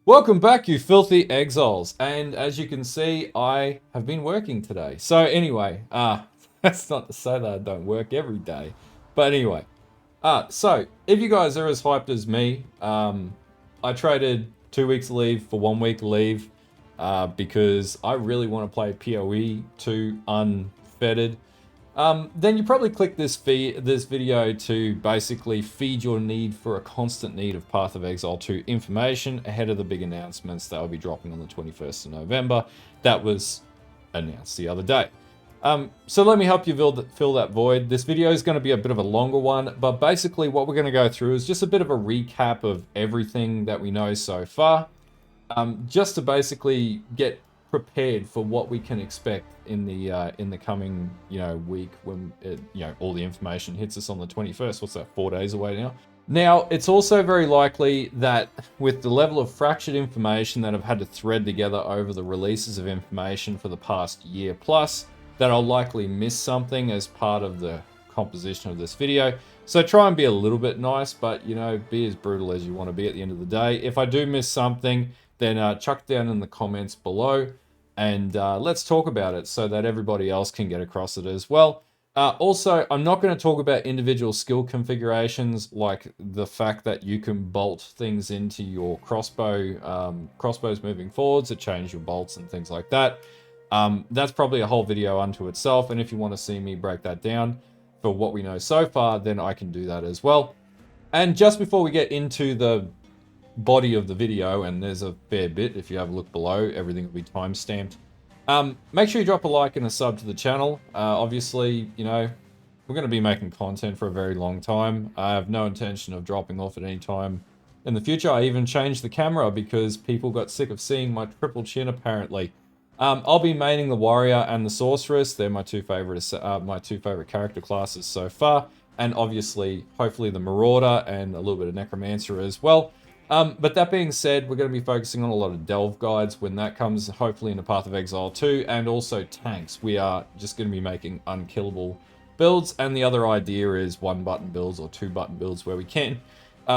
Welcome back, you filthy exiles. And as you can see, I have been working today. So anyway, that's not to say that I don't work every day. But anyway, so if you guys are as hyped as me, I traded 2 weeks leave for 1 week leave because I really want to play PoE 2 unfettered. Then you probably click this video to basically feed your need for a constant need of Path of Exile 2 information ahead of the big announcements that will be dropping on the 21st of November. That was announced the other day. So let me help you fill that void. This video is going to be a bit of a longer one, but basically what we're going to go through is just a bit of a recap of everything that we know so far, just to basically get prepared for what we can expect in the coming week when all the information hits us on the 21st. What's that, 4 days away now? Now, it's also very likely that with the level of fractured information that I've had to thread together over the releases of information for the past year plus, that I'll likely miss something as part of the composition of this video. So try and be a little bit nice, but be as brutal as you want to be at the end of the day. If I do miss something, then chuck down in the comments below, and let's talk about it so that everybody else can get across it as well. Also, I'm not going to talk about individual skill configurations, like the fact that you can bolt things into your crossbows moving forwards to change your bolts and things like that. That's probably a whole video unto itself, and if you want to see me break that down for what we know so far, then I can do that as well. And just before we get into the body of the video, and there's a fair bit, if you have a look below, everything will be time stamped. Make sure you drop a like and a sub to the channel. Obviously, we're going to be making content for a very long time. I have no intention of dropping off at any time in the future. I even changed the camera because people got sick of seeing my triple chin, apparently. I'll be maining the warrior and the sorceress. They're my two favorite character classes so far, and obviously, hopefully, the marauder and a little bit of necromancer as well. But that being said, we're going to be focusing on a lot of delve guides when that comes, hopefully in the Path of Exile 2, and also tanks. We are just going to be making unkillable builds, and the other idea is 1-button builds or 2-button builds where we can.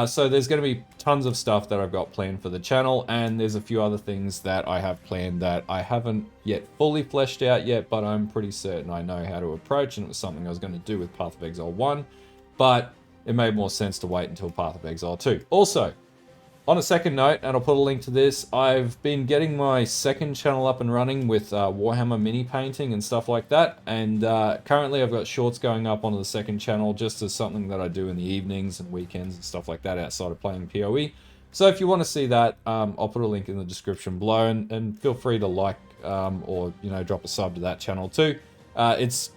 So there's going to be tons of stuff that I've got planned for the channel, and there's a few other things that I have planned that I haven't yet fully fleshed out yet, but I'm pretty certain I know how to approach, and it was something I was going to do with Path of Exile 1, but it made more sense to wait until Path of Exile 2. Also, on a second note, and I'll put a link to this, I've been getting my second channel up and running with Warhammer mini painting and stuff like that, and currently I've got shorts going up onto the second channel just as something that I do in the evenings and weekends and stuff like that outside of playing PoE. So if you want to see that, I'll put a link in the description below, and feel free to like or drop a sub to that channel too. It's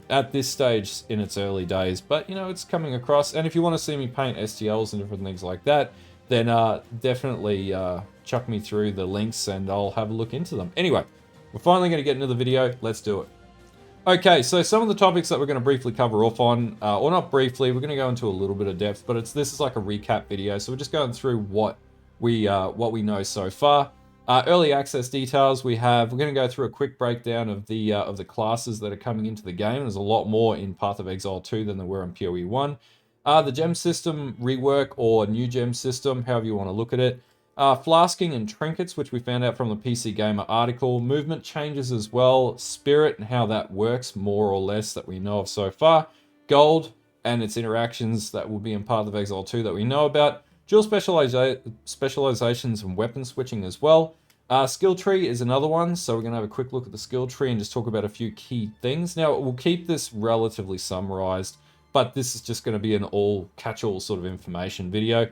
at this stage in its early days, but it's coming across, and if you want to see me paint STLs and different things like that, then definitely chuck me through the links and I'll have a look into them. Anyway, we're finally going to get into the video. Let's do it. Okay, so some of the topics that we're going to briefly cover off on, or not briefly, we're going to go into a little bit of depth, but this is like a recap video, so we're just going through what we know so far. Early access details we're going to go through a quick breakdown of the classes that are coming into the game. There's a lot more in Path of Exile 2 than there were in PoE 1. The gem system rework or new gem system, however you want to look at it. Flasking and Trinkets, which we found out from the PC Gamer article. Movement changes as well. Spirit and how that works, more or less, that we know of so far. Gold and its interactions that will be in Path of Exile 2 that we know about. Dual specializations and weapon switching as well. Skill tree is another one, so we're going to have a quick look at the skill tree and just talk about a few key things. Now, we'll keep this relatively summarized, but this is just going to be an catch-all sort of information video.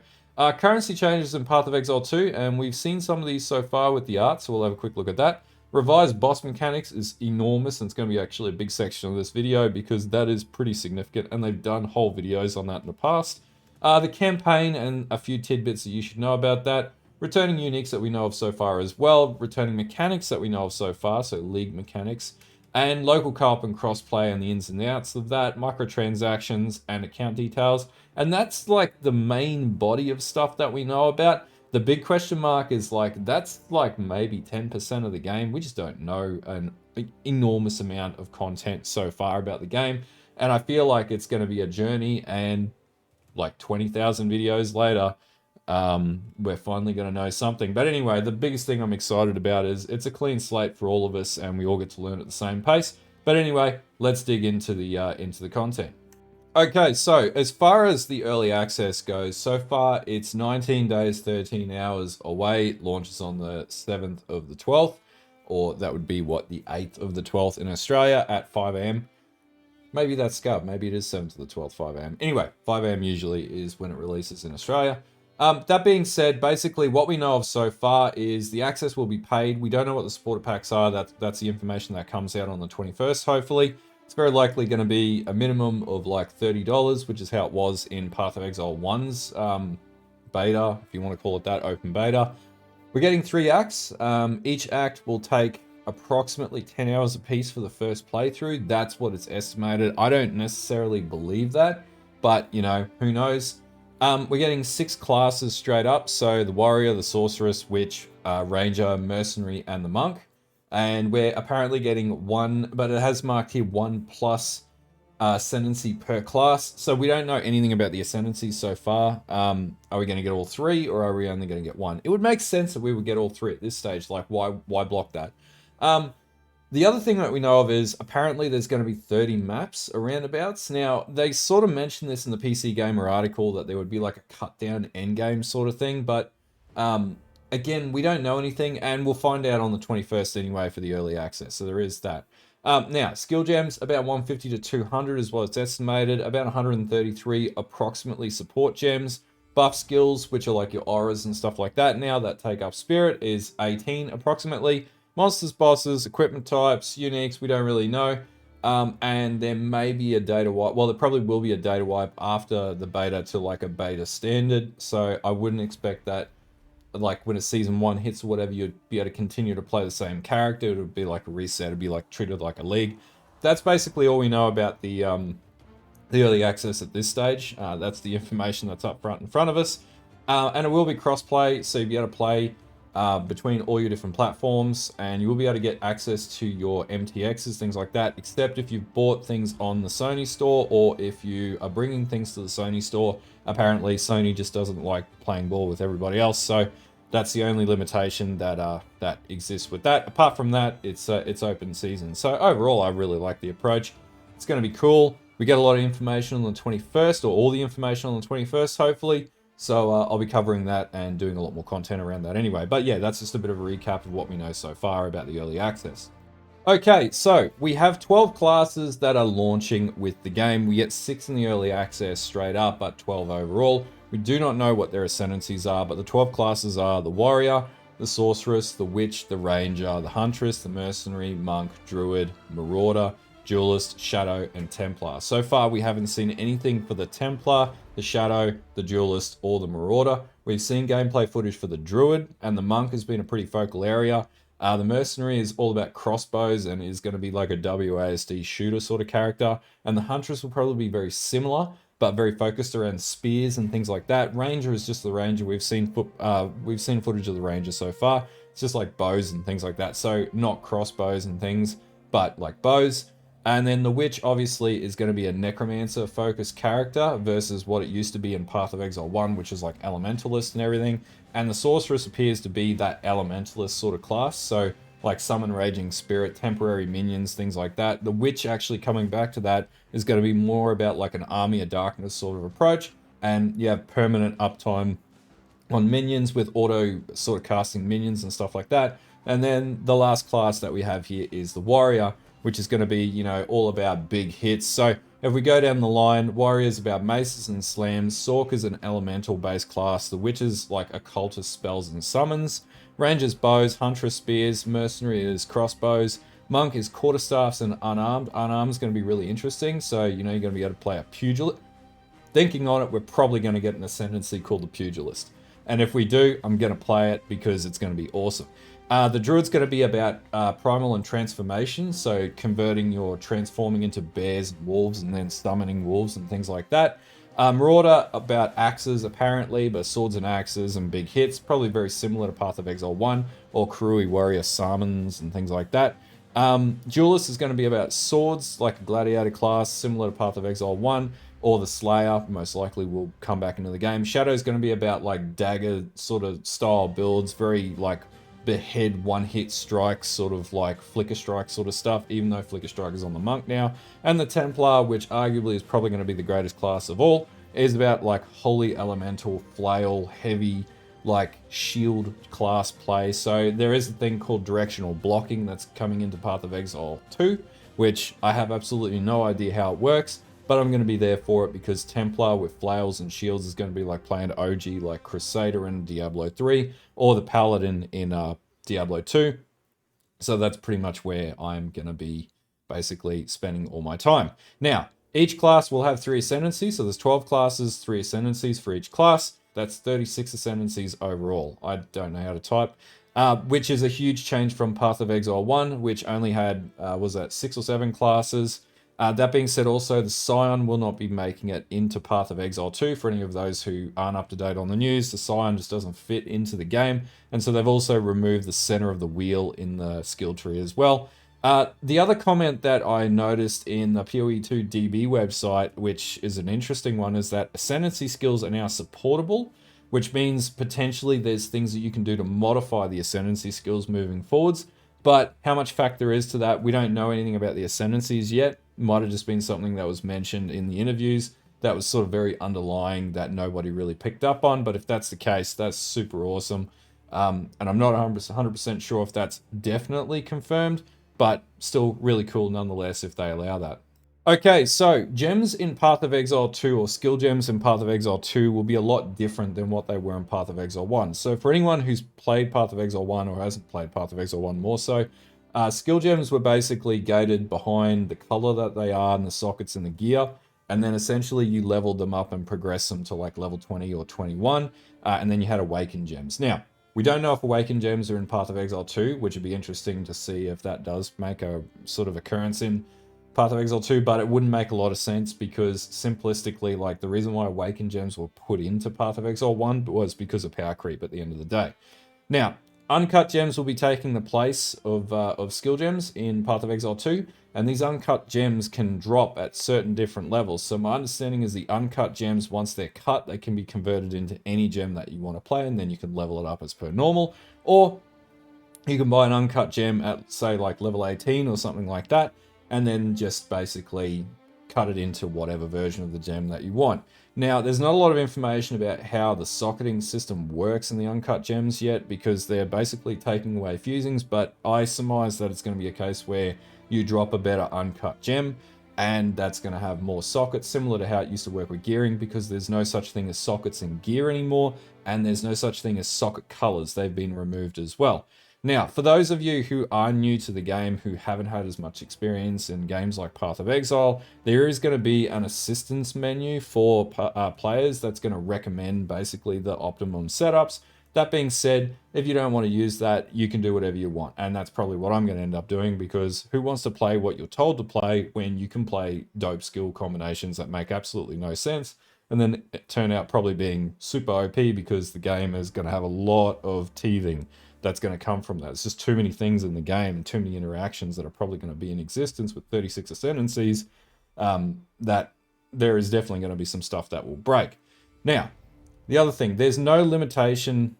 Currency changes in Path of Exile 2, and we've seen some of these so far with the art, so we'll have a quick look at that. Revised boss mechanics is enormous, and it's going to be actually a big section of this video because that is pretty significant, and they've done whole videos on that in the past. The campaign and a few tidbits that you should know about that. Returning uniques that we know of so far as well. Returning mechanics that we know of so far, so league mechanics. And local co-op and crossplay and the ins and outs of that, microtransactions and account details. And that's like the main body of stuff that we know about. The big question mark is that's maybe 10% of the game. We just don't know an enormous amount of content so far about the game. And I feel like it's going to be a journey, and like 20,000 videos later, we're finally going to know something. But anyway, the biggest thing I'm excited about is it's a clean slate for all of us, and we all get to learn at the same pace. But anyway, let's dig into the content. Okay, so as far as the early access goes, so far it's 19 days, 13 hours away. Launches on the 7th of the 12th, or that would be what, the 8th of the 12th in Australia at 5 a.m. Maybe that's scub. Maybe it is 7th to the 12th, 5 a.m. Anyway, 5 a.m. usually is when it releases in Australia. That being said, basically what we know of so far is the access will be paid. We don't know what the supporter packs are. That's the information that comes out on the 21st, hopefully. It's very likely going to be a minimum of like $30, which is how it was in Path of Exile 1's beta, if you want to call it that, open beta. We're getting 3 acts. Each act will take approximately 10 hours a piece for the first playthrough. That's what it's estimated. I don't necessarily believe that, but you know, who knows? We're getting 6 classes straight up. So the warrior, the sorceress, witch, ranger, mercenary, and the monk. And we're apparently getting 1, but it has marked here 1+ ascendancy per class. So we don't know anything about the ascendancies so far. Are we going to get all 3, or are we only going to get 1? It would make sense that we would get all 3 at this stage. Like, why block that? The other thing that we know of is apparently there's going to be 30 maps around abouts. Now, they sort of mentioned this in the PC Gamer article that there would be like a cut down endgame sort of thing, but again, we don't know anything, and we'll find out on the 21st anyway for the early access, so there is that. Now, skill gems, about 150 to 200 is what it's estimated, about 133 approximately support gems. Buff skills, which are like your auras and stuff like that now that take up spirit, is 18 approximately. Monsters, bosses, equipment types, uniques, we don't really know. And there may be a data wipe. Well, there probably will be a data wipe after the beta to like a beta standard. So I wouldn't expect that, like when a season 1 hits or whatever, you'd be able to continue to play the same character. It would be like a reset. It'd be like treated like a league. That's basically all we know about the early access at this stage. That's the information that's up front in front of us. And it will be cross-play, so you'll be able to play between all your different platforms, and you will be able to get access to your MTXs, things like that, except if you've bought things on the Sony store, or if you are bringing things to the Sony store. Apparently Sony just doesn't like playing ball with everybody else, so that's the only limitation that that exists with that. Apart from that, it's open season. So overall, I really like the approach. It's going to be cool. We get a lot of information on the 21st, or all the information on the 21st, hopefully. So I'll be covering that and doing a lot more content around that anyway. But yeah, that's just a bit of a recap of what we know so far about the early access. Okay, so we have 12 classes that are launching with the game. We get 6 in the early access straight up, but 12 overall. We do not know what their ascendancies are, but the 12 classes are the warrior, the sorceress, the witch, the ranger, the huntress, the mercenary, monk, druid, marauder, duelist, shadow, and templar. So far, we haven't seen anything for the templar, the shadow, the duelist, or the marauder. We've seen gameplay footage for the druid, and the monk has been a pretty focal area. The mercenary is all about crossbows and is going to be like a WASD shooter sort of character. And the huntress will probably be very similar, but very focused around spears and things like that. Ranger is just the ranger. We've seen footage of the ranger so far. It's just like bows and things like that. So not crossbows and things, but like bows. And then the witch obviously is going to be a necromancer focused character versus what it used to be in Path of Exile 1, which is like elementalist and everything. And the sorceress appears to be that elementalist sort of class. So like summon raging spirit, temporary minions, things like that. The witch, actually coming back to that, is going to be more about like an army of darkness sort of approach. And you have permanent uptime on minions with auto sort of casting minions and stuff like that. And then the last class that we have here is the warrior, which is going to be, you know, all about big hits. So if we go down the line, warrior's about maces and slams, sork is an elemental based class, the witch is like occultist spells and summons, ranger's bows, huntress spears, mercenary is crossbows, monk is quarterstaffs and unarmed. Unarmed is going to be really interesting, so you know you're going to be able to play a pugilist. Thinking on it, we're probably going to get an ascendancy called the pugilist. And if we do, I'm going to play it because it's going to be awesome. The druid's going to be about primal and transformation, so converting your transforming into bears and wolves and then summoning wolves and things like that. Marauder about axes apparently, but swords and axes and big hits, probably very similar to Path of Exile 1 or Kurui warrior summons and things like that. Duelist is going to be about swords, like a gladiator class, similar to Path of Exile 1, or the Slayer most likely will come back into the game. Shadow's going to be about like dagger sort of style builds, very like behead one-hit strikes, sort of like flicker strike sort of stuff, even though flicker strike is on the monk now. And the Templar, which arguably is probably going to be the greatest class of all, is about like holy elemental flail heavy like shield class play. So there is a thing called directional blocking that's coming into Path of Exile 2, which I have absolutely no idea how it works, but I'm going to be there for it because Templar with flails and shields is going to be like playing OG like Crusader in Diablo 3 or the Paladin in Diablo 2. So that's pretty much where I'm going to be basically spending all my time. Now, each class will have 3 Ascendancies, so there's 12 classes, 3 Ascendancies for each class. That's 36 Ascendancies overall. I don't know how to type. Which is a huge change from Path of Exile 1, which only had, was that 6 or 7 classes. That being said, also, the Scion will not be making it into Path of Exile 2. For any of those who aren't up to date on the news, the Scion just doesn't fit into the game. And so they've also removed the center of the wheel in the skill tree as well. The other comment that I noticed in the PoE2 DB website, which is an interesting one, is that Ascendancy skills are now supportable, which means potentially there's things that you can do to modify the Ascendancy skills moving forwards. But how much fact there is to that, we don't know anything about the Ascendancies yet. Might have just been something that was mentioned in the interviews that was sort of very underlying that nobody really picked up on. But if that's the case, that's super awesome. And I'm not 100% sure if that's definitely confirmed, but still really cool nonetheless if they allow that. Okay, so gems in Path of Exile 2 or skill gems in Path of Exile 2 will be a lot different than what they were in Path of Exile 1. So for anyone who's played Path of Exile 1 or hasn't played Path of Exile 1 more so, skill gems were basically gated behind the color that they are and the sockets in the gear, and then essentially you leveled them up and progressed them to like level 20 or 21, and then you had Awakened gems. Now, we don't know if Awakened gems are in Path of Exile 2, which would be interesting to see if that does make a sort of occurrence in Path of Exile 2, but it wouldn't make a lot of sense because simplistically, like the reason why Awakened gems were put into Path of Exile 1 was because of power creep at the end of the day. Now, uncut gems will be taking the place of skill gems in Path of Exile 2, and these uncut gems can drop at certain different levels. So my understanding is the uncut gems, once they're cut, they can be converted into any gem that you want to play, and then you can level it up as per normal, or you can buy an uncut gem at, say, like level 18 or something like that, and then just basically cut it into whatever version of the gem that you want. Now, there's not a lot of information about how the socketing system works in the uncut gems yet, because they're basically taking away fusings, but I surmise that it's going to be a case where you drop a better uncut gem, and that's going to have more sockets, similar to how it used to work with gearing, because there's no such thing as sockets in gear anymore, and there's no such thing as socket colors. They've been removed as well. Now, for those of you who are new to the game, who haven't had as much experience in games like Path of Exile, there is going to be an assistance menu for players that's going to recommend basically the optimum setups. That being said, if you don't want to use that, you can do whatever you want. And that's probably what I'm going to end up doing, because who wants to play what you're told to play when you can play dope skill combinations that make absolutely no sense, and then it turn out probably being super OP because the game is going to have a lot of teething that's going to come from that. It's just too many things in the game, too many interactions that are probably going to be in existence with 36 Ascendancies, that there is definitely going to be some stuff that will break. Now, the other thing, there's no limitation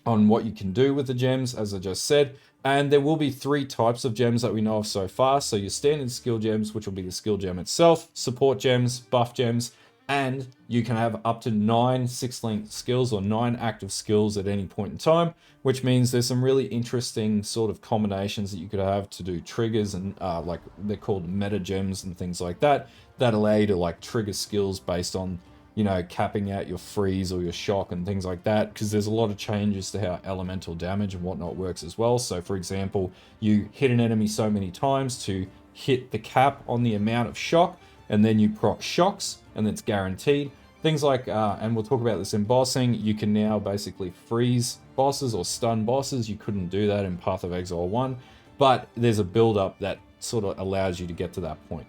on what you can do with the gems, as I just said, and there will be 3 types of gems that we know of so far. So your standard skill gems, which will be the skill gem itself, support gems, buff gems, and you can have up to 9 6-link skills or 9 active skills at any point in time, which means there's some really interesting sort of combinations that you could have to do triggers, and like they're called meta gems and things like that, that allow you to like trigger skills based on, you know, capping out your freeze or your shock and things like that, because there's a lot of changes to how elemental damage and whatnot works as well. So for example, you hit an enemy so many times to hit the cap on the amount of shock, and then you proc shocks, and it's guaranteed. Things like, and we'll talk about this in bossing, you can now basically freeze bosses or stun bosses. You couldn't do that in Path of Exile 1, but there's a build-up that sort of allows you to get to that point.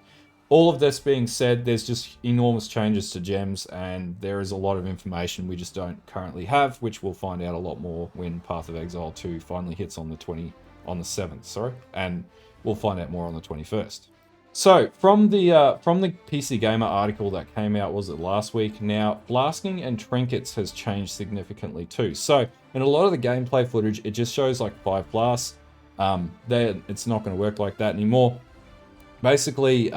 All of this being said, there's just enormous changes to gems, and there is a lot of information we just don't currently have, which we'll find out a lot more when Path of Exile 2 finally hits on the 7th, and we'll find out more on the 21st. So from the PC Gamer article that came out, was it last week? Now, flasking and trinkets has changed significantly too. So in a lot of the gameplay footage, it just shows like 5 flasks. It's not going to work like that anymore. Basically,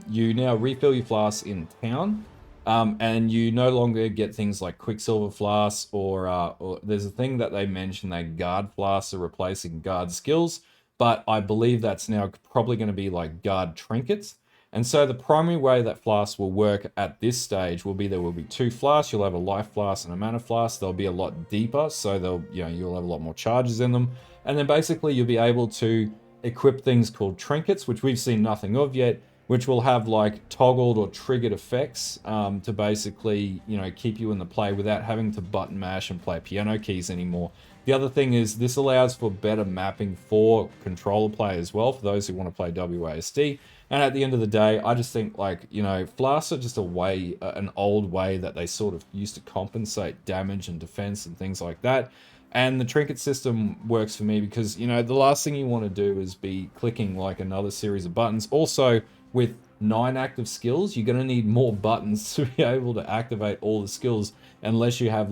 you now refill your flasks in town, and you no longer get things like Quicksilver flasks, or there's a thing that they mentioned that guard flasks are replacing guard skills, but I believe that's now probably going to be like guard trinkets. And so the primary way that flasks will work at this stage will be there will be 2 flasks. You'll have a life flask and a mana flask. They'll be a lot deeper, so you'll have a lot more charges in them. And then basically you'll be able to equip things called trinkets, which we've seen nothing of yet, which will have like toggled or triggered effects to basically, keep you in the play without having to button mash and play piano keys anymore. The other thing is this allows for better mapping for controller play as well, for those who want to play WASD. And at the end of the day, I just think flasks are just an old way that they sort of used to compensate damage and defense and things like that. And the trinket system works for me because, the last thing you want to do is be clicking like another series of buttons. Also, with 9 active skills, you're going to need more buttons to be able to activate all the skills, unless you have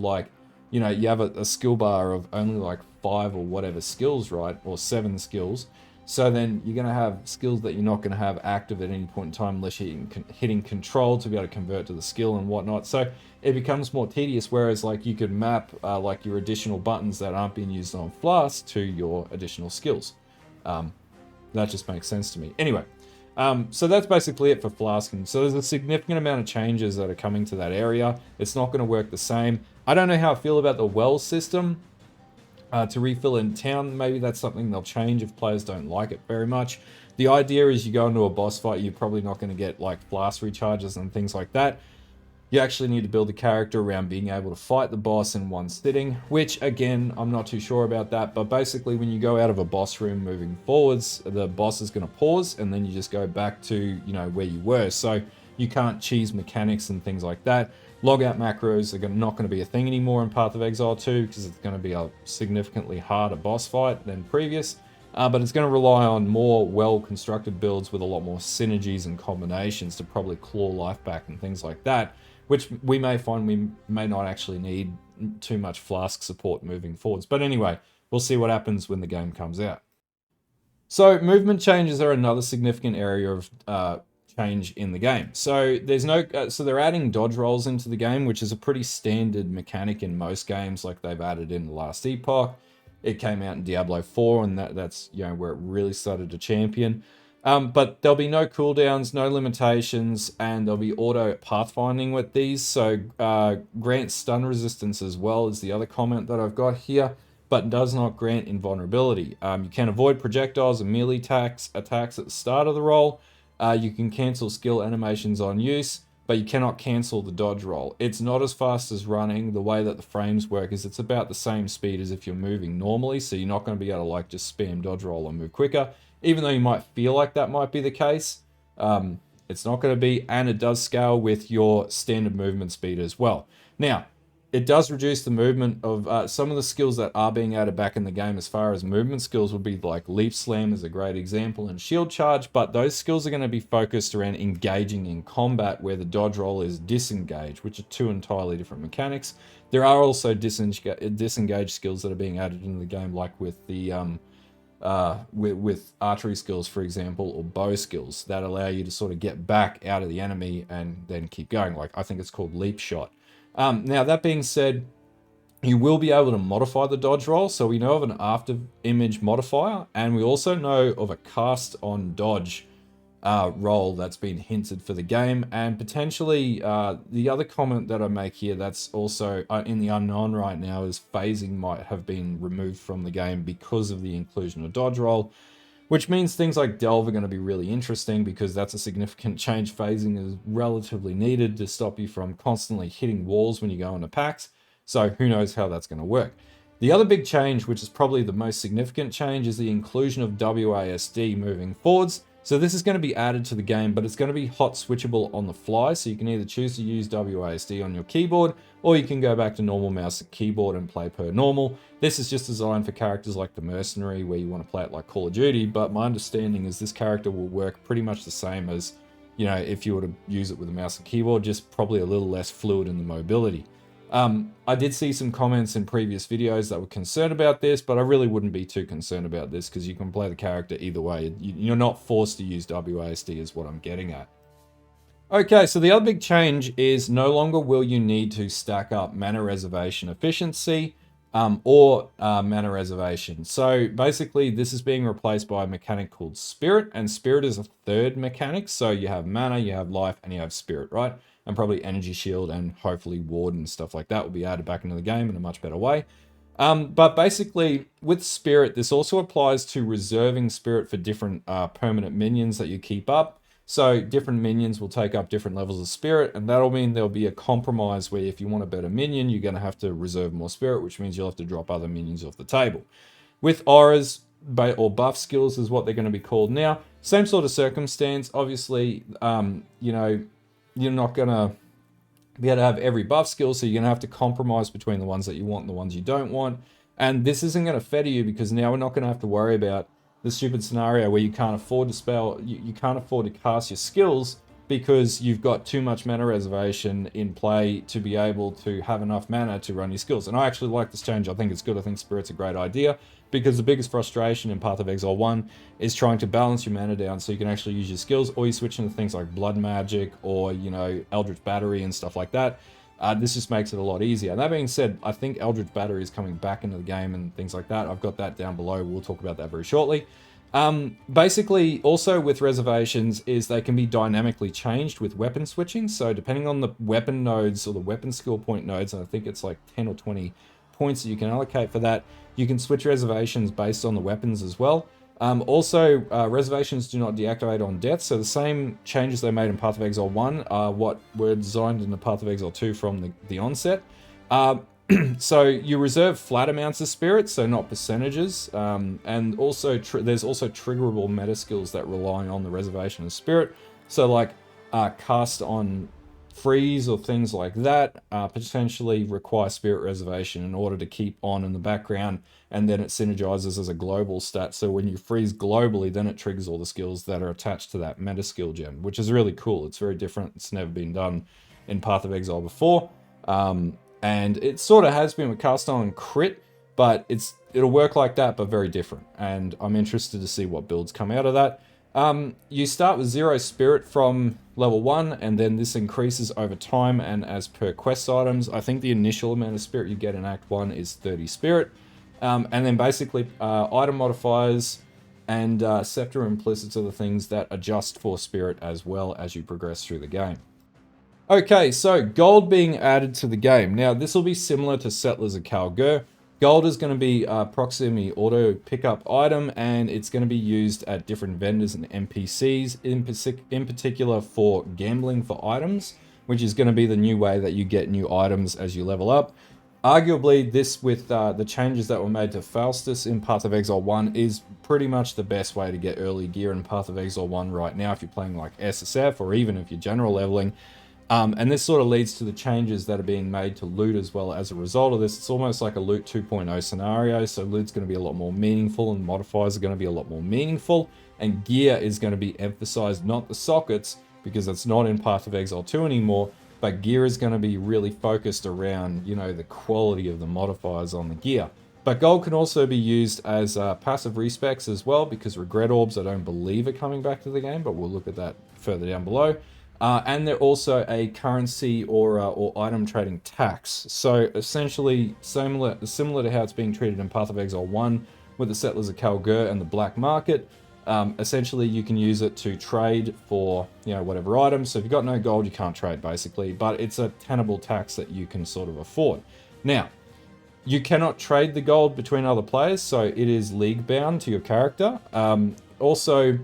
you have a skill bar of only like 5 or whatever skills, right? Or 7 skills. So then you're going to have skills that you're not going to have active at any point in time unless you're hitting control to be able to convert to the skill and whatnot. So it becomes more tedious, whereas like you could map like your additional buttons that aren't being used on Flask to your additional skills. That just makes sense to me. Anyway, so that's basically it for Flasking. So there's a significant amount of changes that are coming to that area. It's not going to work the same. I don't know how I feel about the well system. To refill in town, maybe that's something they'll change if players don't like it very much. The idea is you go into a boss fight, you're probably not going to get like flask recharges and things like that. You actually need to build a character around being able to fight the boss in one sitting, which again, I'm not too sure about that, but basically when you go out of a boss room moving forwards, the boss is going to pause and then you just go back to, where you were. So you can't cheese mechanics and things like that. Logout macros are not going to be a thing anymore in Path of Exile 2 because it's going to be a significantly harder boss fight than previous. But it's going to rely on more well-constructed builds with a lot more synergies and combinations to probably claw life back and things like that, which we may find we may not actually need too much flask support moving forwards. But anyway, we'll see what happens when the game comes out. So movement changes are another significant area of change in the game. So so they're adding dodge rolls into the game, which is a pretty standard mechanic in most games. Like they've added in the last epoch. It came out in Diablo 4, and that's where it really started to champion. But there'll be no cooldowns, no limitations, and there'll be auto pathfinding with these. So grant stun resistance as well is the other comment that I've got here, but does not grant invulnerability. You can avoid projectiles and melee attacks at the start of the roll. You can cancel skill animations on use, but you cannot cancel the dodge roll. It's not as fast as running. The way that the frames work is it's about the same speed as if you're moving normally, so you're not going to be able to like just spam dodge roll and move quicker, even though you might feel like that might be the case. It's not going to be, and it does scale with your standard movement speed as well. Now, it does reduce the movement of some of the skills that are being added back in the game. As far as movement skills would be like Leap Slam is a great example, and Shield Charge, but those skills are going to be focused around engaging in combat, where the dodge roll is disengage, which are 2 entirely different mechanics. There are also disengage skills that are being added into the game, like with the with archery skills, for example, or bow skills that allow you to sort of get back out of the enemy and then keep going. Like I think it's called Leap Shot. Now, that being said, you will be able to modify the dodge roll. So we know of an after image modifier, and we also know of a cast on dodge roll that's been hinted for the game. And potentially the other comment that I make here that's also in the unknown right now is phasing might have been removed from the game because of the inclusion of dodge roll, which means things like Delve are going to be really interesting because that's a significant change. Phasing is relatively needed to stop you from constantly hitting walls when you go into packs. So who knows how that's going to work. The other big change, which is probably the most significant change, is the inclusion of WASD moving forwards. So this is going to be added to the game, but it's going to be hot switchable on the fly. So you can either choose to use WASD on your keyboard, or you can go back to normal mouse and keyboard and play per normal. This is just designed for characters like the Mercenary, where you want to play it like Call of Duty, but my understanding is this character will work pretty much the same as, you know, if you were to use it with a mouse and keyboard, just probably a little less fluid in the mobility. I did see some comments in previous videos that were concerned about this, but I really wouldn't be too concerned about this because you can play the character either way. You're not forced to use WASD is what I'm getting at. Okay, so the other big change is no longer will you need to stack up Mana Reservation efficiency or Mana Reservation. So basically this is being replaced by a mechanic called Spirit, and Spirit is a third mechanic. So you have Mana, you have Life, and you have Spirit, right? And probably Energy Shield and hopefully Ward and stuff like that will be added back into the game in a much better way. But basically, with Spirit, this also applies to reserving Spirit for different permanent minions that you keep up. So different minions will take up different levels of Spirit, and that'll mean there'll be a compromise where if you want a better minion, you're going to have to reserve more Spirit, which means you'll have to drop other minions off the table. With auras, or buff skills is what they're going to be called now, same sort of circumstance. Obviously, you know, you're not going to be able to have every buff skill, so you're going to have to compromise between the ones that you want and the ones you don't want. And this isn't going to fetter you because now we're not going to have to worry about the stupid scenario where you can't afford to spell, you can't afford to cast your skills because you've got too much mana reservation in play to be able to have enough mana to run your skills. And I actually like this change. I think it's good. I think Spirit's a great idea because the biggest frustration in Path of Exile 1 is trying to balance your mana down so you can actually use your skills, or you switch into things like Blood Magic or, you know, Eldritch Battery and stuff like that. This just makes it a lot easier. And that being said, I think Eldritch Battery is coming back into the game and things like that. I've got that down below. We'll talk about that very shortly. Basically, also with reservations is they can be dynamically changed with weapon switching. So depending on the weapon nodes or the weapon skill point nodes, and I think it's like 10 or 20 points that you can allocate for that, you can switch reservations based on the weapons as well. Also, reservations do not deactivate on death, so the same changes they made in Path of Exile 1 are what were designed in the Path of Exile 2 from the onset. So you reserve flat amounts of spirit, so not percentages, and also there's also triggerable meta skills that rely on the reservation of spirit. So like cast on freeze or things like that potentially require spirit reservation in order to keep on in the background, and then it synergizes as a global stat. So when you freeze globally, then it triggers all the skills that are attached to that meta skill gem, which is really cool. It's very different. It's never been done in Path of Exile before. And it sort of has been with cast on crit, but it'll work like that, but very different. And I'm interested to see what builds come out of that. You start with 0 spirit from level 1, and then this increases over time and as per quest items. I think the initial amount of spirit you get in Act 1 is 30 spirit. And then basically item modifiers and scepter implicits are the things that adjust for spirit as well as you progress through the game. Okay, so gold being added to the game. Now, this will be similar to Settlers of Kalgur. Gold is going to be a proximity auto pickup item, and it's going to be used at different vendors and NPCs, in particular for gambling for items, which is going to be the new way that you get new items as you level up. Arguably, this with the changes that were made to Faustus in Path of Exile 1 is pretty much the best way to get early gear in Path of Exile 1 right now if you're playing like SSF or even if you're general leveling. And this sort of leads to the changes that are being made to loot as well as a result of this. It's almost like a loot 2.0 scenario, so loot's going to be a lot more meaningful and modifiers are going to be a lot more meaningful, and gear is going to be emphasized, not the sockets, because that's not in Path of Exile 2 anymore, but gear is going to be really focused around, you know, the quality of the modifiers on the gear. But gold can also be used as passive respecs as well, because regret orbs I don't believe are coming back to the game, but we'll look at that further down below. And they're also a currency or item trading tax. So essentially similar to how it's being treated in Path of Exile 1 with the Settlers of Kalgur and the black market. Essentially you can use it to trade for, you know, whatever items. So if you've got no gold, you can't trade basically, but it's a tenable tax that you can sort of afford. Now, you cannot trade the gold between other players, so it is league bound to your character. Also,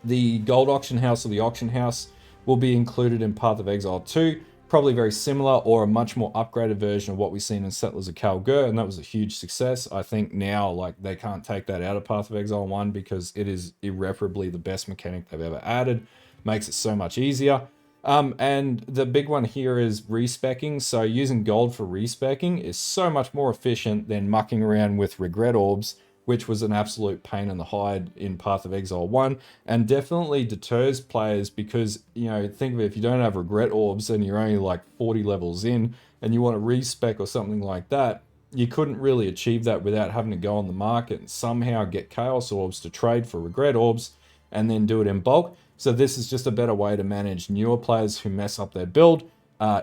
the gold auction house or the auction house will be included in Path of Exile 2, probably very similar or a much more upgraded version of what we've seen in Settlers of Kalgur, and that was a huge success. I think now, like, they can't take that out of Path of Exile 1 because it is irreparably the best mechanic they've ever added. Makes it so much easier. And the big one here is respecking. So using gold for respecking is so much more efficient than mucking around with regret orbs, which was an absolute pain in the hide in Path of Exile 1, and definitely deters players because, you know, think of it, if you don't have regret orbs and you're only like 40 levels in and you want to respec or something like that, you couldn't really achieve that without having to go on the market and somehow get chaos orbs to trade for regret orbs and then do it in bulk. So this is just a better way to manage newer players who mess up their build.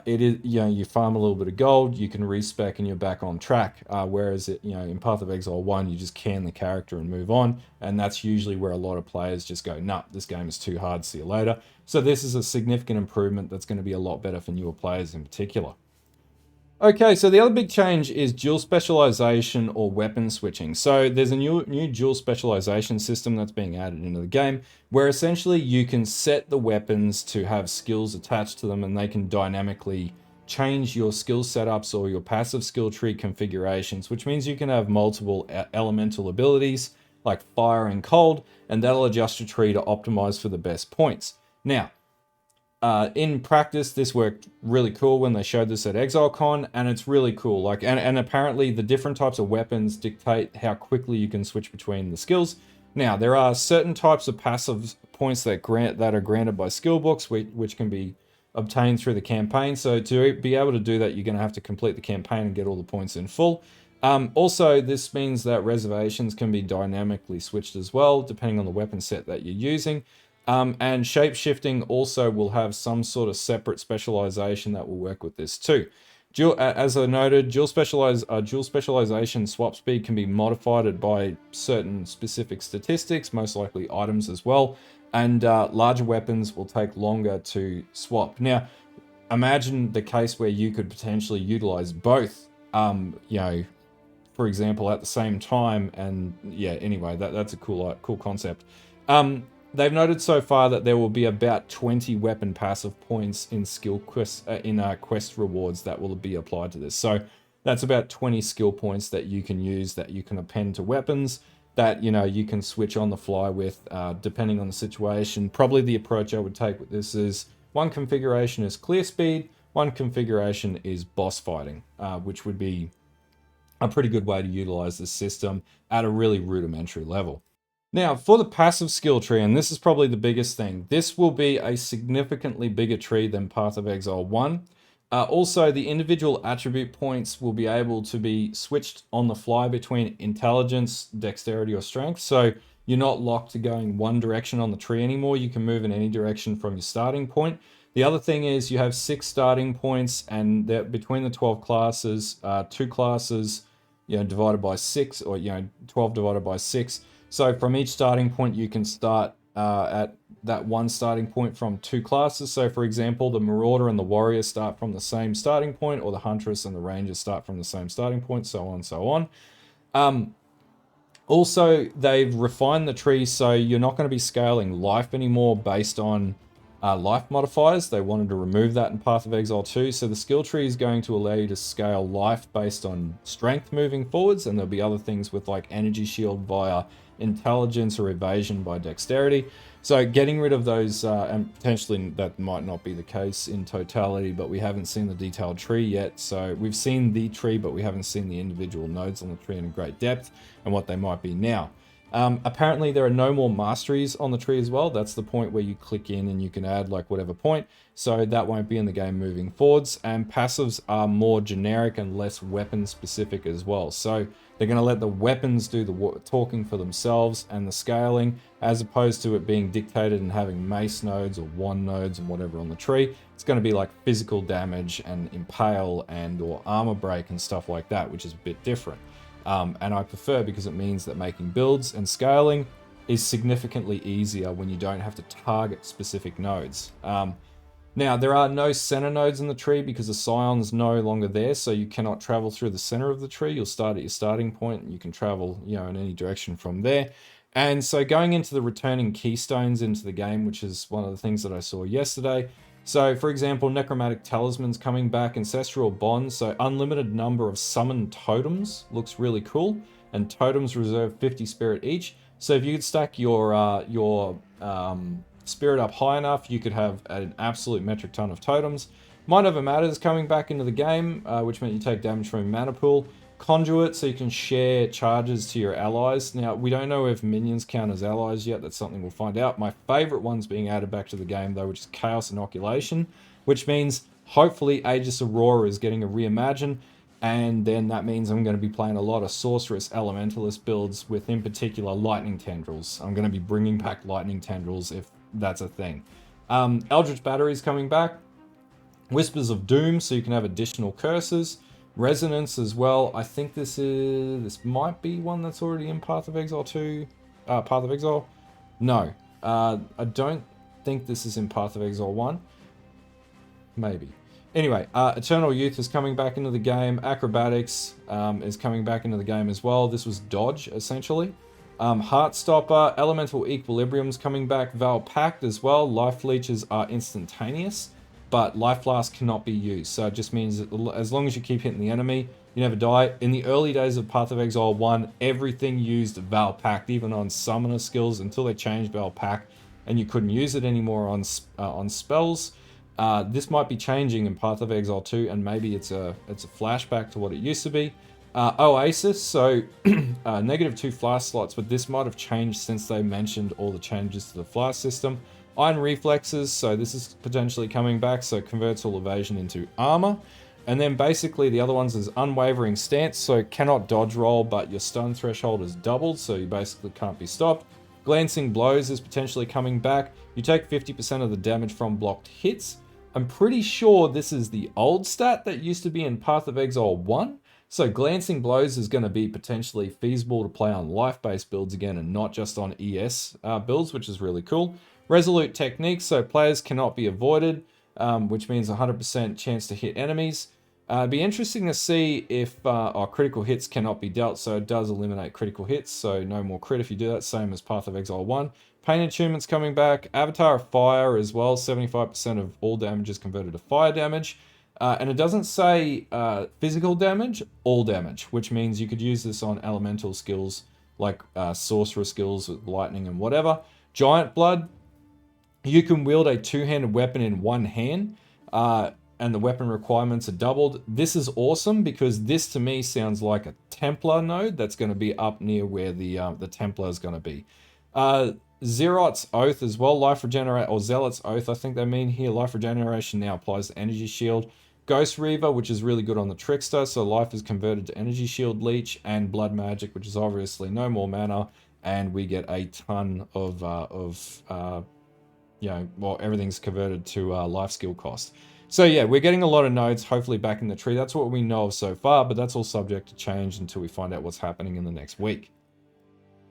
It is, you know, you farm a little bit of gold, you can respec and you're back on track. Whereas it, you know, in Path of Exile 1, you just can the character and move on, and that's usually where a lot of players just go, nah, this game is too hard, see you later. So this is a significant improvement that's going to be a lot better for newer players in particular. Okay, so the other big change is dual specialization or weapon switching. So there's a new dual specialization system that's being added into the game, where essentially you can set the weapons to have skills attached to them, and they can dynamically change your skill setups or your passive skill tree configurations, which means you can have multiple elemental abilities like fire and cold, and that'll adjust your tree to optimize for the best points. Now, in practice, this worked really cool when they showed this at ExileCon, and it's really cool. Like, and apparently the different types of weapons dictate how quickly you can switch between the skills. Now, there are certain types of passive points that are granted by skill books, which can be obtained through the campaign. So to be able to do that, you're going to have to complete the campaign and get all the points in full. Also, this means that reservations can be dynamically switched as well, depending on the weapon set that you're using. And shape-shifting also will have some sort of separate specialization that will work with this too. As I noted, dual specialization swap speed can be modified by certain specific statistics, most likely items as well, and larger weapons will take longer to swap. Now, imagine the case where you could potentially utilize both, you know, for example, at the same time, and yeah, anyway, that's a cool concept. They've noted so far that there will be about 20 weapon passive points in skill quests, quest rewards that will be applied to this. So that's about 20 skill points that you can use, that you can append to weapons, that, you know, you can switch on the fly with, depending on the situation. Probably the approach I would take with this is one configuration is clear speed, one configuration is boss fighting, which would be a pretty good way to utilize this system at a really rudimentary level. Now, for the passive skill tree, and this is probably the biggest thing, this will be a significantly bigger tree than Path of Exile 1. Also, the individual attribute points will be able to be switched on the fly between intelligence, dexterity, or strength. So you're not locked to going one direction on the tree anymore. You can move in any direction from your starting point. The other thing is you have 6 starting points, and between the 12 classes, 2 classes, you know, divided by 6, or, you know, 12 divided by 6. So from each starting point, you can start at that one starting point from 2 classes. So for example, the Marauder and the Warrior start from the same starting point, or the Huntress and the Ranger start from the same starting point, so on and so on. Also, they've refined the tree, so you're not going to be scaling life anymore based on life modifiers. They wanted to remove that in Path of Exile 2, so the skill tree is going to allow you to scale life based on strength moving forwards, and there'll be other things with like energy shield via intelligence or evasion by dexterity. So getting rid of those, and potentially that might not be the case in totality, but we haven't seen the detailed tree yet. So we've seen the tree, but we haven't seen the individual nodes on the tree in great depth and what they might be now. Apparently there are no more masteries on the tree as well. That's the point where you click in and you can add like whatever point. So that won't be in the game moving forwards. And passives are more generic and less weapon specific as well. So they're going to let the weapons do the talking for themselves and the scaling, as opposed to it being dictated and having mace nodes or wand nodes and whatever on the tree. It's going to be like physical damage and impale and or armor break and stuff like that, which is a bit different. And I prefer, because it means that making builds and scaling is significantly easier when you don't have to target specific nodes. Now, there are no center nodes in the tree because the Scion's no longer there, so you cannot travel through the center of the tree. You'll start at your starting point and you can travel, you know, in any direction from there. And so going into the returning keystones into the game, which is one of the things that I saw yesterday, So, for example, Necromantic Talisman's coming back, Ancestral Bonds, so unlimited number of summoned totems, looks really cool, and totems reserve 50 spirit each. So if you could stack your spirit up high enough, you could have an absolute metric ton of totems. Mind Over Matter is coming back into the game, which meant you take damage from your mana pool. Conduit, so you can share charges to your allies. Now, we don't know if minions count as allies yet. That's something we'll find out. My favorite one's being added back to the game, though, which is Chaos Inoculation, which means hopefully Aegis Aurora is getting a reimagine, and then that means I'm going to be playing a lot of Sorceress Elementalist builds with, in particular, Lightning Tendrils. I'm going to be bringing back Lightning Tendrils if that's a thing. Eldritch Battery's coming back. Whispers of Doom, so you can have additional curses. Resonance as well. I think this might be one that's already in Path of Exile 2. Path of Exile? No. I don't think this is in Path of Exile 1. Maybe. Anyway, Eternal Youth is coming back into the game. Acrobatics is coming back into the game as well. This was dodge, essentially. Heartstopper, Elemental Equilibrium's coming back. Val Pact as well. Life Leeches are instantaneous, but Life Flask cannot be used. So it just means that as long as you keep hitting the enemy, you never die. In the early days of Path of Exile 1, everything used Val Pact, even on summoner skills, until they changed Val Pact, and you couldn't use it anymore on spells. This might be changing in Path of Exile 2, and maybe it's a flashback to what it used to be. Oasis, so -2 flask slots, but this might have changed since they mentioned all the changes to the flask system. Iron Reflexes, so this is potentially coming back, so converts all evasion into armor. And then basically the other ones is Unwavering Stance, so cannot dodge roll, but your stun threshold is doubled, so you basically can't be stopped. Glancing Blows is potentially coming back. You take 50% of the damage from blocked hits. I'm pretty sure this is the old stat that used to be in Path of Exile 1. So Glancing Blows is going to be potentially feasible to play on life-based builds again and not just on ES builds, which is really cool. Resolute Techniques, so players cannot be avoided, which means 100% chance to hit enemies. It'd be interesting to see if our critical hits cannot be dealt, so it does eliminate critical hits, so no more crit if you do that, same as Path of Exile 1. Pain Attunement's coming back. Avatar of Fire as well, 75% of all damage is converted to fire damage. And it doesn't say physical damage, all damage, which means you could use this on elemental skills like sorcerer skills with lightning and whatever. Giant Blood, you can wield a two-handed weapon in one hand, and the weapon requirements are doubled. This is awesome because this to me sounds like a Templar node that's going to be up near where the Templar is going to be. Zealot's Oath as well, Life Regenerate, or Zealot's Oath, I think they mean here. Life Regeneration now applies to Energy Shield. Ghost Reaver, which is really good on the Trickster, so life is converted to Energy Shield Leech, and Blood Magic, which is obviously no more mana, and we get a ton of everything's converted to life skill cost. So yeah, we're getting a lot of nodes, hopefully back in the tree. That's what we know of so far, but that's all subject to change until we find out what's happening in the next week.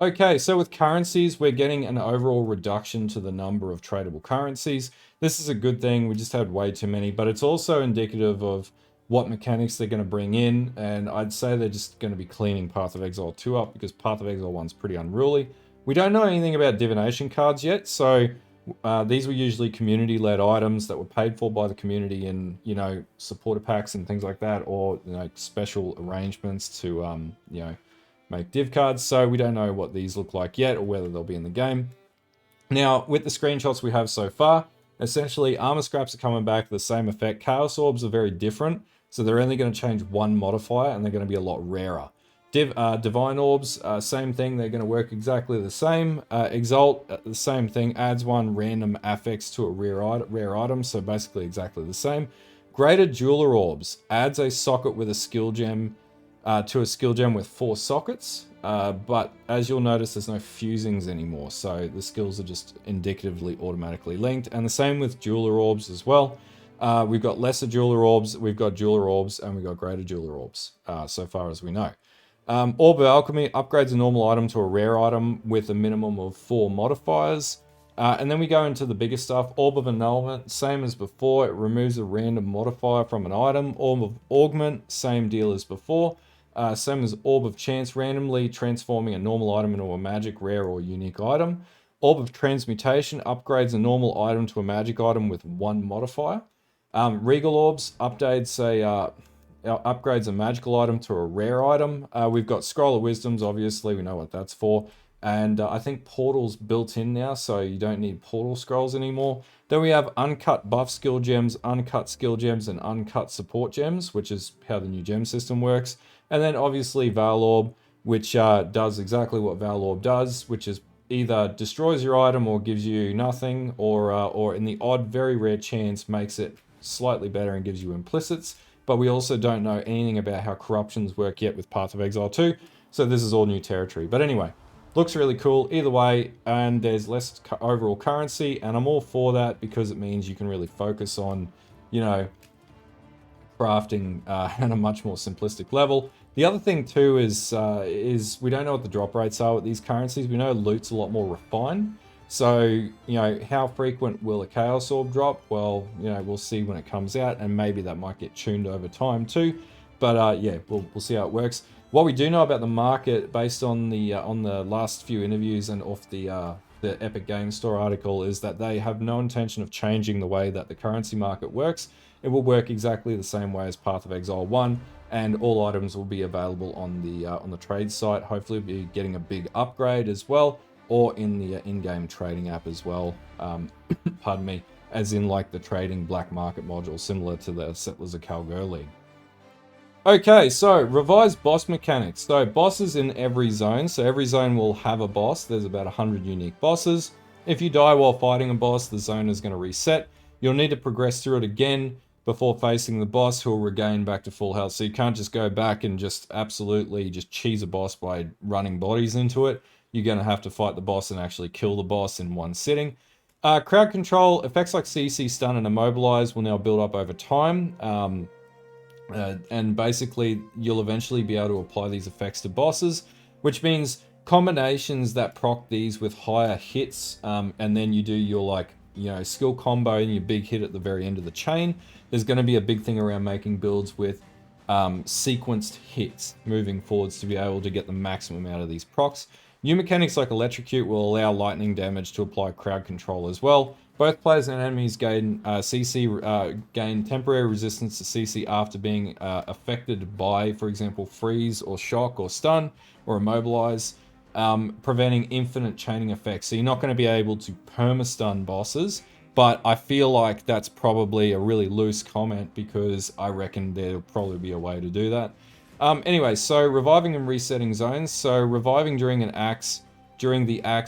Okay, so with currencies, we're getting an overall reduction to the number of tradable currencies. This is a good thing, we just had way too many, but it's also indicative of what mechanics they're going to bring in, and I'd say they're just going to be cleaning Path of Exile 2 up, because Path of Exile 1's pretty unruly. We don't know anything about divination cards yet, so these were usually community-led items that were paid for by the community in, supporter packs and things like that, or, special arrangements to, make div cards, so we don't know what these look like yet or whether they'll be in the game. Now, with the screenshots we have so far, essentially armor scraps are coming back with the same effect. Chaos Orbs are very different, so they're only going to change one modifier and they're going to be a lot rarer. Divine Orbs, same thing, they're going to work exactly the same. Exalt, the same thing, adds one random affix to a rare item, so basically exactly the same. Graded Jeweler Orbs adds a socket with a skill gem to a skill gem with 4 sockets, but as you'll notice, there's no fusings anymore, so the skills are just indicatively automatically linked, and the same with Jeweler Orbs as well. We've got lesser Jeweler Orbs, we've got Jeweler Orbs, and we've got greater Jeweler Orbs, so far as we know. Orb of Alchemy upgrades a normal item to a rare item with a minimum of 4 modifiers. And then we go into the bigger stuff. Orb of Annulment, same as before, it removes a random modifier from an item. Orb of Augment, same deal as before. Same as Orb of Chance, randomly transforming a normal item into a magic, rare, or unique item. Orb of Transmutation upgrades a normal item to a magic item with 1 modifier. Regal Orbs upgrades a magical item to a rare item. We've got Scroll of Wisdoms, obviously, we know what that's for. And I think Portal's built in now, so you don't need Portal Scrolls anymore. Then we have Uncut Buff Skill Gems, Uncut Skill Gems, and Uncut Support Gems, which is how the new gem system works. And then obviously Veil Orb, which does exactly what Veil Orb does, which is either destroys your item or gives you nothing, or in the odd, very rare chance, makes it slightly better and gives you implicits. But we also don't know anything about how corruptions work yet with Path of Exile 2, so this is all new territory. But anyway, looks really cool either way, and there's less overall currency, and I'm all for that because it means you can really focus on, you know, crafting at a much more simplistic level. The other thing too is we don't know what the drop rates are with these currencies. We know loot's a lot more refined. So, you know, how frequent will a Chaos Orb drop? Well, you know, we'll see when it comes out, and maybe that might get tuned over time too. But yeah, we'll see how it works. What we do know about the market, based on the last few interviews and off the Epic Games Store article, is that they have no intention of changing the way that the currency market works. It will work exactly the same way as Path of Exile 1, and all items will be available on the trade site. Hopefully, we'll be getting a big upgrade as well, or in the in-game trading app as well. Pardon me, as in like the trading black market module, similar to the Settlers of Kalgoorlie. Okay, so revised boss mechanics. So bosses in every zone. So every zone will have a boss. There's about 100 unique bosses. If you die while fighting a boss, the zone is going to reset. You'll need to progress through it again before facing the boss, who will regain back to full health. So you can't just go back and just absolutely just cheese a boss by running bodies into it. You're going to have to fight the boss and actually kill the boss in one sitting. Crowd control, effects like CC, stun, and immobilize will now build up over time. And basically, you'll eventually be able to apply these effects to bosses, which means combinations that proc these with higher hits, and then you do your, like, you know, skill combo and your big hit at the very end of the chain. There's going to be a big thing around making builds with sequenced hits moving forwards to be able to get the maximum out of these procs. New mechanics like Electrocute will allow lightning damage to apply crowd control as well. Both players and enemies gain gain temporary resistance to CC after being affected by, for example, freeze or shock or stun or immobilize, preventing infinite chaining effects. So you're not going to be able to perma-stun bosses, but I feel like that's probably a really loose comment because I reckon there'll probably be a way to do that. Anyway, so reviving and resetting zones. So reviving during the axe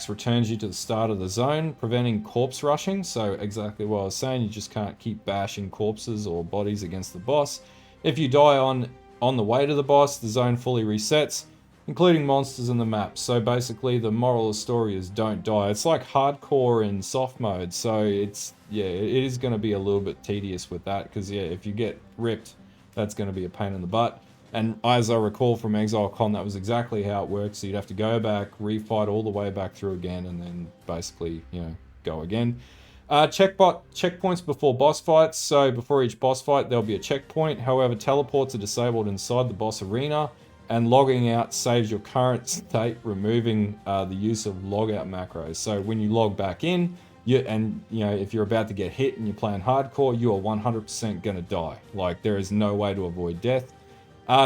returns you to the start of the zone, preventing corpse rushing. So exactly what I was saying, you just can't keep bashing corpses or bodies against the boss. If you die on the way to the boss, the zone fully resets, including monsters in the map. So basically the moral of the story is don't die. It's like hardcore in soft mode, so it's, yeah, it is going to be a little bit tedious with that, because yeah, if you get ripped, that's going to be a pain in the butt. And as I recall from ExileCon, that was exactly how it works. So you'd have to go back, refight all the way back through again, and then basically, you know, go again. Checkpoints before boss fights. So before each boss fight, there'll be a checkpoint. However, teleports are disabled inside the boss arena, and logging out saves your current state, removing the use of logout macros. So when you log back in, if you're about to get hit and you're playing hardcore, you are 100% going to die. Like, there is no way to avoid death.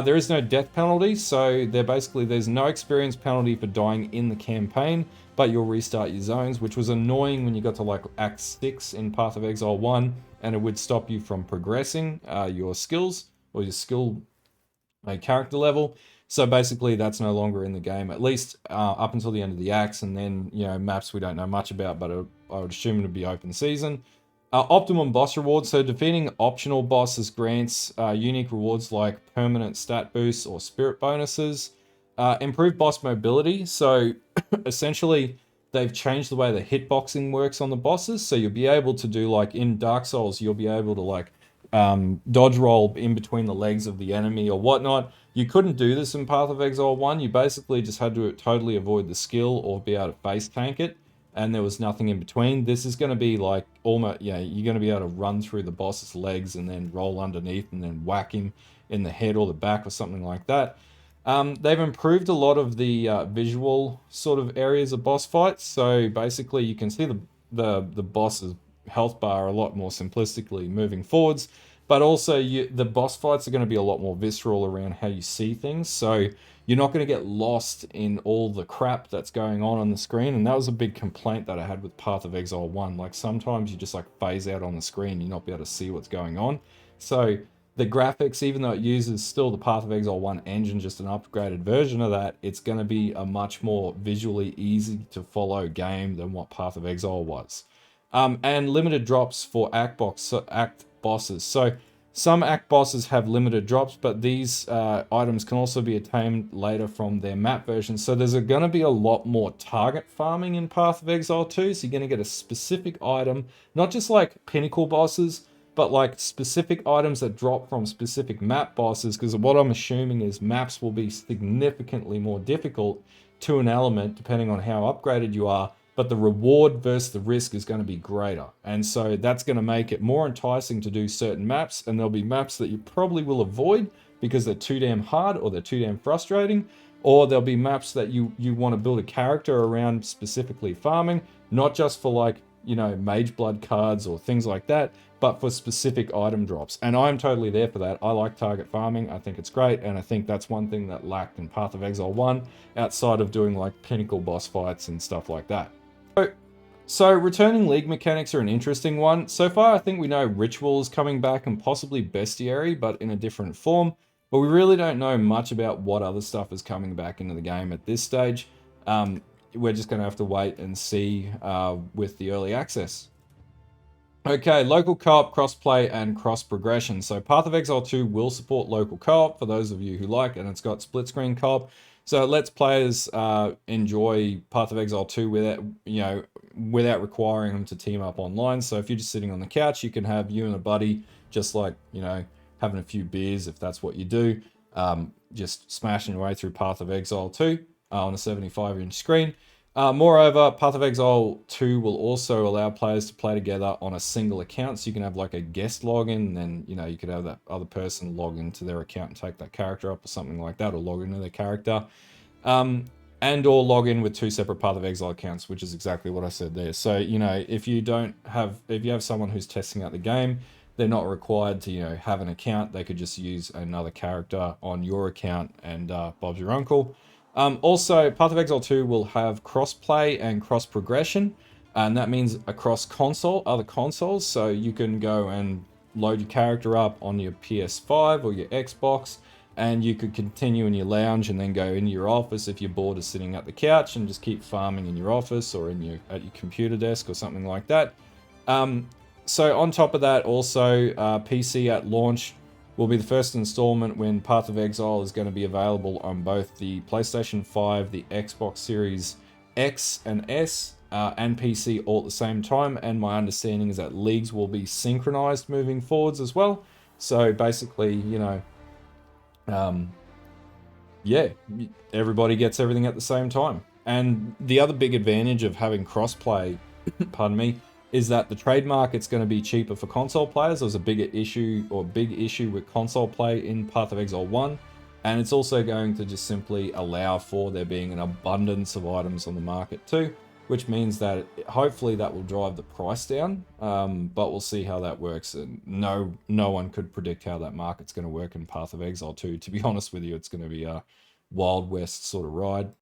There is no death penalty, so there's no experience penalty for dying in the campaign, but you'll restart your zones, which was annoying when you got to like Act 6 in Path of Exile 1, and it would stop you from progressing your skills, or your skill character level. So basically that's no longer in the game, at least up until the end of the acts, and then, you know, maps we don't know much about, but I would assume it would be open season. Optimum boss rewards. So defeating optional bosses grants unique rewards like permanent stat boosts or spirit bonuses. Improved boss mobility. So essentially they've changed the way the hitboxing works on the bosses. So you'll be able to do, like in Dark Souls, you'll be able to like dodge roll in between the legs of the enemy or whatnot. You couldn't do this in Path of Exile 1. You basically just had to totally avoid the skill or be able to face tank it, and there was nothing in between. This is going to be like almost, yeah, you're going to be able to run through the boss's legs and then roll underneath and then whack him in the head or the back or something like that. They've improved a lot of the visual sort of areas of boss fights. So basically, you can see the boss's health bar a lot more simplistically moving forwards. But also, the boss fights are going to be a lot more visceral around how you see things. So you're not going to get lost in all the crap that's going on the screen. And that was a big complaint that I had with Path of Exile 1. Like sometimes you just like phase out on the screen, you not be able to see what's going on. So the graphics, even though it uses still the Path of Exile 1 engine, just an upgraded version of that, it's going to be a much more visually easy to follow game than what Path of Exile was. And limited drops for act bosses. So some act bosses have limited drops, but these items can also be attained later from their map version. So there's going to be a lot more target farming in Path of Exile 2. So you're going to get a specific item, not just like pinnacle bosses, but like specific items that drop from specific map bosses, because what I'm assuming is maps will be significantly more difficult to an element depending on how upgraded you are, but the reward versus the risk is going to be greater. And so that's going to make it more enticing to do certain maps, and there'll be maps that you probably will avoid because they're too damn hard or they're too damn frustrating, or there'll be maps that you want to build a character around specifically farming, not just for like, you know, mage blood cards or things like that, but for specific item drops. And I'm totally there for that. I like target farming. I think it's great. And I think that's one thing that lacked in Path of Exile 1, outside of doing like pinnacle boss fights and stuff like that. So returning league mechanics are an interesting one. So far, I think we know Rituals coming back and possibly Bestiary, but in a different form. But we really don't know much about what other stuff is coming back into the game at this stage. We're just going to have to wait and see with the early access. Okay, local co-op, crossplay, and cross-progression. So Path of Exile 2 will support local co-op for those of you who like, and it's got split-screen co-op. So it lets players enjoy Path of Exile 2 without requiring them to team up online. So if you're just sitting on the couch, you can have you and a buddy just like, you know, having a few beers if that's what you do. Just smashing your way through Path of Exile 2 on a 75-inch screen. Moreover, Path of Exile 2 will also allow players to play together on a single account. So you can have like a guest login, and then, you know, you could have that other person log into their account and take that character up or something like that, or log into their character. And or log in with two separate Path of Exile accounts, which is exactly what I said there. So, you know, if you have someone who's testing out the game, they're not required to, you know, have an account. They could just use another character on your account, and Bob's your uncle. Also, Path of Exile 2 will have cross-play and cross-progression, and that means across other consoles, so you can go and load your character up on your PS5 or your Xbox, and you could continue in your lounge and then go into your office if you're bored of sitting at the couch, and just keep farming in your office or at your computer desk or something like that. So on top of that, also, PC at launch will be the first installment when Path of Exile is going to be available on both the PlayStation 5, the Xbox Series X and S, and PC all at the same time. And my understanding is that leagues will be synchronized moving forwards as well. So basically, you know, yeah, everybody gets everything at the same time. And the other big advantage of having crossplay, pardon me, is that the trade market's going to be cheaper for console players. There was a big issue with console play in Path of Exile 1, and it's also going to just simply allow for there being an abundance of items on the market too, which means that hopefully that will drive the price down, but we'll see how that works. And no one could predict how that market's going to work in Path of Exile 2. To be honest with you, it's going to be a Wild West sort of ride.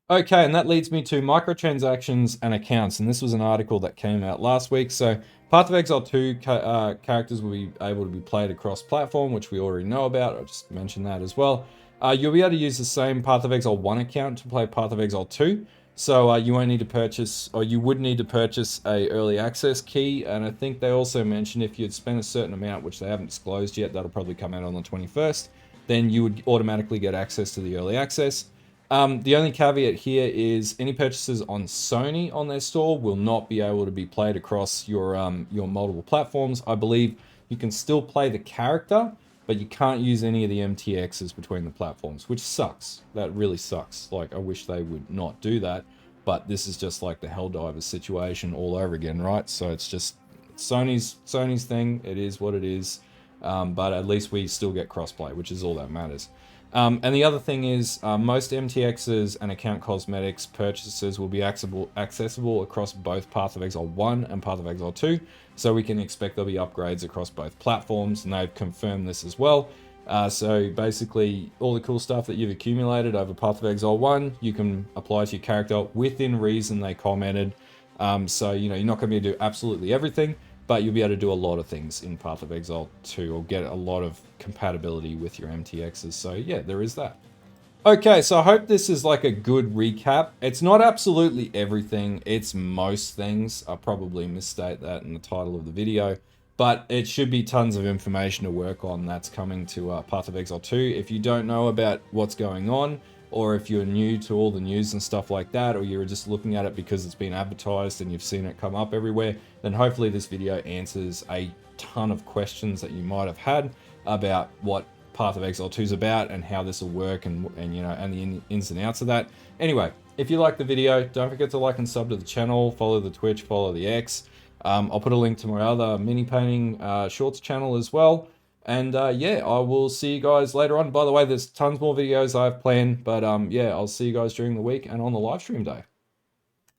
Okay, and that leads me to microtransactions and accounts, and this was an article that came out last week. So Path of Exile 2 characters will be able to be played across platform, which we already know about. I'll just mention that as well. You'll be able to use the same Path of Exile 1 account to play Path of Exile 2. So you won't need to purchase, or you would need to purchase a early access key. And I think they also mentioned if you'd spend a certain amount, which they haven't disclosed yet, that'll probably come out on the 21st, then you would automatically get access to the early access. The only caveat here is any purchases on Sony on their store will not be able to be played across your multiple platforms. I believe you can still play the character, but you can't use any of the MTXs between the platforms, which sucks. That really sucks. Like, I wish they would not do that, but this is just like the Helldivers situation all over again, right? So it's just Sony's thing. It is what it is, but at least we still get crossplay, which is all that matters. And the other thing is most MTXs and account cosmetics purchases will be accessible across both Path of Exile 1 and Path of Exile 2. So we can expect there'll be upgrades across both platforms, and they've confirmed this as well. So basically, all the cool stuff that you've accumulated over Path of Exile 1, you can apply to your character within reason, they commented. So, you know, you're not going to be able to do absolutely everything, but you'll be able to do a lot of things in Path of Exile 2, or get a lot of compatibility with your MTXs. So yeah, there is that. Okay, so I hope this is like a good recap. It's not absolutely everything, it's most things. I'll probably misstate that in the title of the video, but it should be tons of information to work on that's coming to Path of Exile 2. If you don't know about what's going on, or if you're new to all the news and stuff like that, or you're just looking at it because it's been advertised and you've seen it come up everywhere, then hopefully this video answers a ton of questions that you might have had about what Path of Exile 2 is about and how this will work, and you know, and the ins and outs of that. Anyway, if you like the video, don't forget to like and sub to the channel, follow the Twitch, follow the X. I'll put a link to my other mini painting shorts channel as well. And yeah, I will see you guys later on. By the way, there's tons more videos I've planned, but yeah, I'll see you guys during the week and on the live stream day.